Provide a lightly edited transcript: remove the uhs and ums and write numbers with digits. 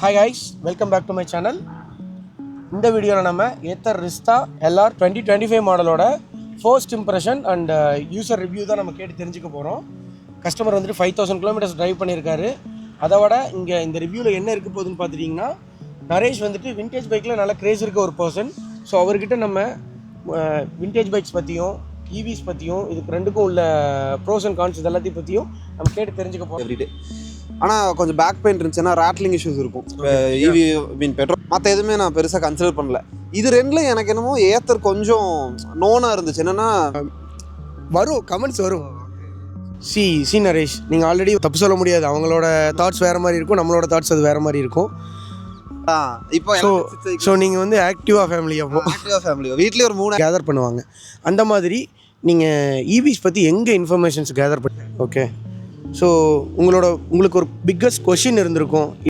Hi guys, welcome back to my channel. இந்த வீடியோவில் நம்ம ஏத்தர் ரிஸ்டா எல்ஆர் 2025 மாடலோட first impression and user review தான் நம்ம கேட்டு தெரிஞ்சுக்க போகிறோம். கஸ்டமர் வந்துட்டு 5000 கிலோமீட்டர்ஸ் ட்ரைவ் பண்ணியிருக்காரு. அதோட இங்கே இந்த ரிவ்யூவில் என்ன இருக்க போகுதுன்னு பார்த்துட்டிங்கன்னா, நரேஷ் வந்துட்டு விண்டேஜ் பைக்கில் நல்ல கிரேஸ் இருக்க ஒரு பர்சன். ஸோ அவர்கிட்ட நம்ம விண்டேஜ் பைக்ஸ் பற்றியும் ஈவிஸ் பற்றியும் இதுக்கு ரெண்டுக்கும் உள்ள ப்ரோஸ் அண்ட் கான்ஸ் இது எல்லாத்தையும் பற்றியும் நம்ம கேட்டு தெரிஞ்சுக்க போகிறோம். எவ்ரிடே ஆனால் கொஞ்சம் பேக் பெயின் இருந்துச்சுன்னா ராட்லிங் இஷ்யூஸ் இருக்கும். ஈவி மீன் பெட்ரோல் மற்ற எதுவுமே நான் பெருசாக கன்சிடர் பண்ணல. இது ரெண்டில் எனக்கு என்னமோ ஏத்தர் கொஞ்சம் நோனாக இருந்துச்சு. என்னென்னா வரும் கமெண்ட்ஸ் வரும். சி நரேஷ், நீங்கள் ஆல்ரெடி தப்பு சொல்ல முடியாது. அவங்களோட தாட்ஸ் வேறு மாதிரி இருக்கும், நம்மளோட தாட்ஸ் அது வேறு மாதிரி இருக்கும். இப்போ ஸோ நீங்கள் வந்து ஆக்டிவாக ஃபேமிலி வீட்லேயே ஒரு 3 கேதர் பண்ணுவாங்க. அந்த மாதிரி நீங்கள் ஈவிஸ் பற்றி எங்கே இன்ஃபர்மேஷன்ஸ் கேதர் பண்ணி ஓகே. ஸோ உங்களுக்கு ஒரு பிக்கஸ்ட் கொஷின் இருந்திருக்கும்.